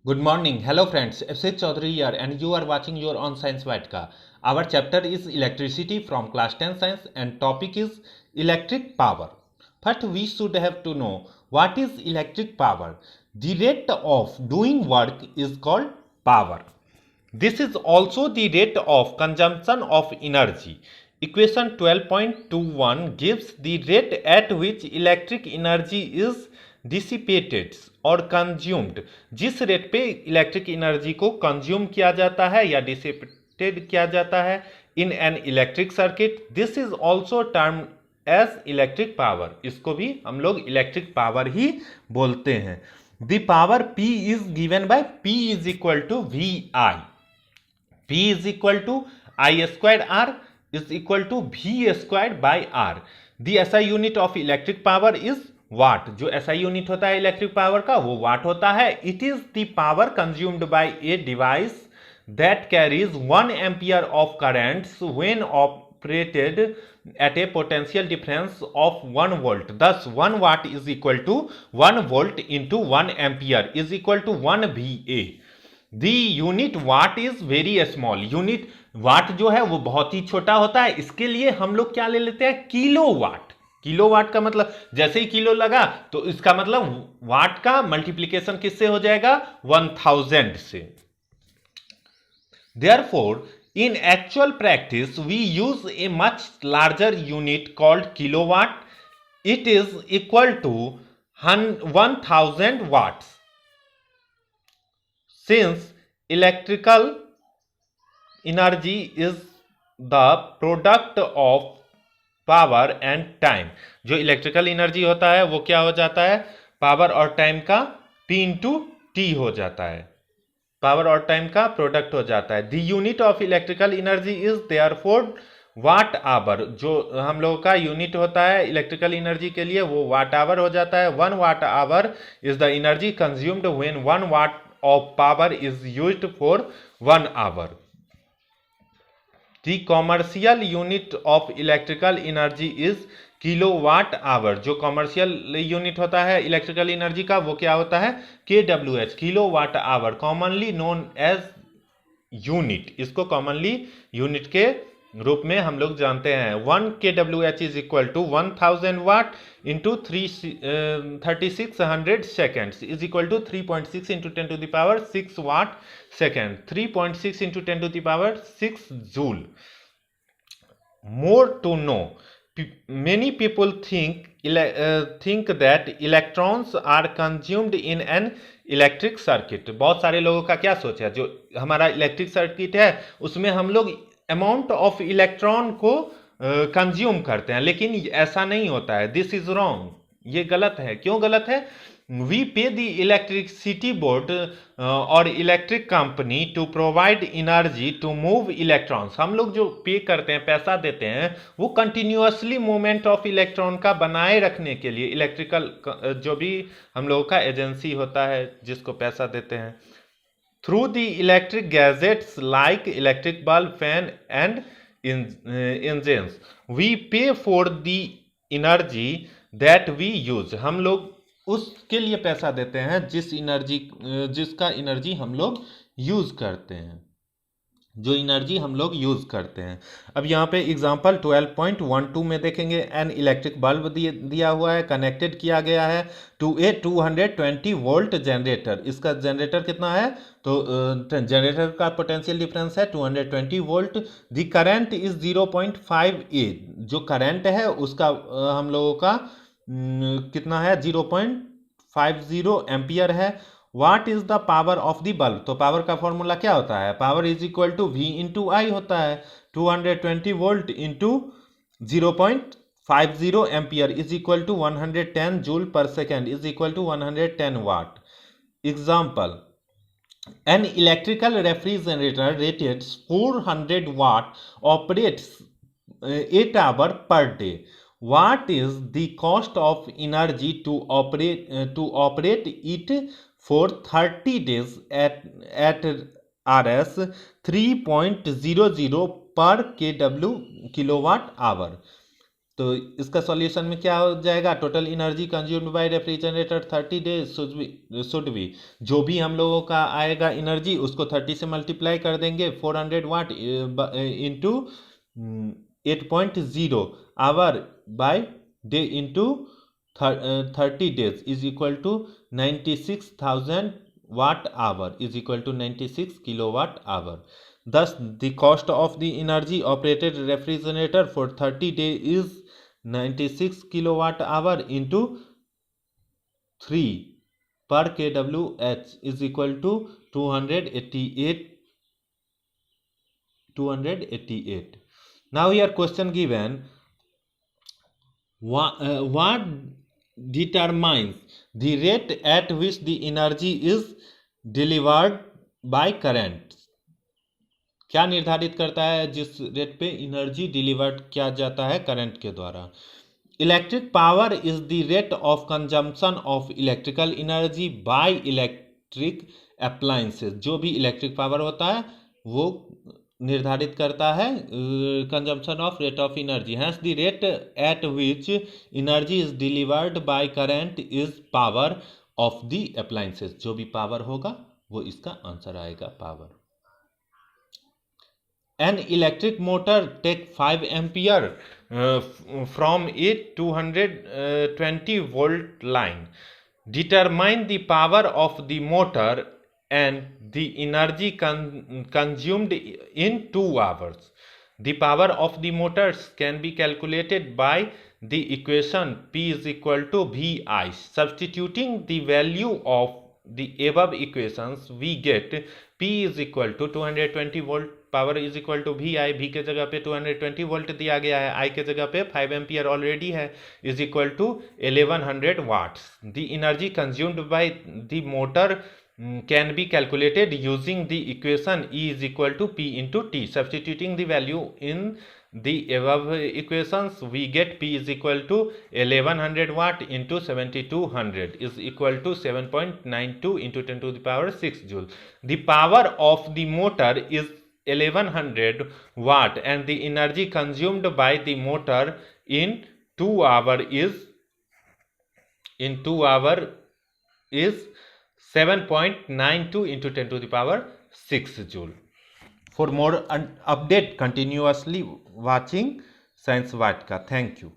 Good morning. Hello friends. Abhishek Chaudhary here and you are watching your on Science Vatka. Our chapter is electricity from class 10 science and topic is electric power. First we should have to know what is electric power. The rate of doing work is called power. This is also the rate of consumption of energy. Equation 12.21 gives the rate at which electric energy is dissipated और consumed, जिस rate पे electric energy को consume किया जाता है या dissipated किया जाता है in an electric circuit, this is also term as electric power. इसको भी हम लोग इलेक्ट्रिक पावर ही बोलते हैं. The power P is given by P is equal to V I. P is equal to I squared R is equal to V squared by R. The SI unit of electric power is watt. जो SI unit होता है electric power का वो वाट होता है. It is the power consumed by a device that carries 1 ampere of currents when operated at a potential difference of 1 volt. Thus 1 watt is equal to 1 volt into 1 ampere is equal to 1 VA. The unit watt is very small. Unit watt जो है वो बहुत ही छोटा होता है. इसके लिए हम लोग क्या ले लेते हैं, किलो वाट. किलो वाट का मतलब जैसे ही किलो लगा तो इसका मतलब वाट का मल्टीप्लीकेशन किससे हो जाएगा, 1000 से. Therefore in actual practice we use a much larger unit called kilowatt. It is equal to 1000 watts. Since electrical energy is the product of power and time, जो इलेक्ट्रिकल एनर्जी होता है वो क्या हो जाता है, पावर और टाइम का P इंटू टी हो जाता है. पावर और टाइम का प्रोडक्ट हो जाता है. The unit of electrical energy is therefore watt hour. जो हम लोगों का यूनिट होता है इलेक्ट्रिकल एनर्जी के लिए वो वाट आवर हो जाता है. 1 watt hour is the energy consumed when 1 watt of power is used for 1 hour. The commercial unit of electrical energy is kilowatt hour. जो कॉमर्शियल यूनिट होता है इलेक्ट्रिकल एनर्जी का वो क्या होता है, kWh, kilowatt hour, commonly known as unit. इसको commonly unit के रूप में हम लोग जानते हैं. 1 kWh is equal to 1000 watt into 3600 seconds is equal to 3.6 into 10 to the power 6 watt second. 3.6 into 10 to the power 6 joule. More to know, many people think that electrons are consumed in an electric circuit. बहुत सारे लोगों का क्या सोच है, जो हमारा electric circuit है उसमें हम लोग अमाउंट ऑफ इलेक्ट्रॉन को कंज्यूम करते हैं, लेकिन ऐसा नहीं होता है. This is wrong. ये गलत है. क्यों गलत है, we pay the electricity board और electric company to provide energy to move electrons. हम लोग जो पे करते हैं, पैसा देते हैं, वो कंटिन्यूअसली मूवमेंट ऑफ इलेक्ट्रॉन का बनाए रखने के लिए इलेक्ट्रिकल जो भी हम लोगों का एजेंसी होता है जिसको पैसा देते हैं, through the electric gadgets like electric bulb, fan and engines. We pay for the energy that we use. हम लोग उसके लिए पैसा देते हैं जिसका एनर्जी हम लोग यूज करते हैं, जो एनर्जी हम लोग यूज करते हैं. अब यहाँ पे एग्जांपल 12.12 में देखेंगे. एन इलेक्ट्रिक बल्ब दिया हुआ है, कनेक्टेड किया गया है टू ए 220 वोल्ट जनरेटर. इसका जनरेटर कितना है, तो जनरेटर का पोटेंशियल डिफरेंस है 220 volt. The current is 0.5A. जो करंट है उसका हम लोगों का कितना है, 0.50 एम्पियर है. Watt is the power of the bulb. तो पावर का फॉर्मूला क्या होता है, power is equal to V into I होता है. 220 volt into 0.50 ampere is equal to 110 joule per second is equal to 110 watt. Example, an electrical refrigerator rated 400 watt operates 8 hours per day. What is the cost of energy to operate it for 30 days at Rs 3.00 per kilowatt hour. तो इसका solution में क्या हो जाएगा, total energy consumed bye refrigerator 30 days should be, जो भी हम लोगों का आएगा एनर्जी उसको 30 से मल्टीप्लाई कर देंगे, 400 watt into 8.0 hour by day into 30 days is equal to 96,000 watt hour is equal to 96 kilowatt hour. Thus, the cost of the energy operated refrigerator for 30 days is 96 kilowatt hour into 3 per kWh is equal to 288. Now here question given, what determines the rate at which the energy is delivered by current, क्या निर्धारित करता है जिस rate पे energy delivered किया जाता है current के द्वारा। Electric power is the rate of consumption of electrical energy by electric appliances, जो भी इलेक्ट्रिक पावर होता है वो निर्धारित करता है consumption of rate of energy. Hence the rate at which energy is delivered by current is power of the appliances, जो भी पावर होगा वो इसका आंसर आएगा power. An electric motor take 5 ampere from a 220 volt line. Determine the power of the motor and the energy consumed in 2 hours. The power of the motors can be calculated by the equation P is equal to VI. Substituting the value of the above equations, we get P is equal to 220 volt, power is equal to V I, V के जगह पे 220 volt दिया गया है, आई के जगह पे 5 ampere already है, is equal to 1100 watts. The energy consumed by the motor can be calculated using the equation E is equal to P into T. Substituting the value in the above equations, we get P is equal to 1100 watt into 7200 is equal to 7.92 into 10 to the power 6 joule. The power of the motor is 1100 watt and the energy consumed by the motor in 2 hour is 7.92 into 10 to the power 6 joule. For more update, continuously watching Science Vatka. Thank you.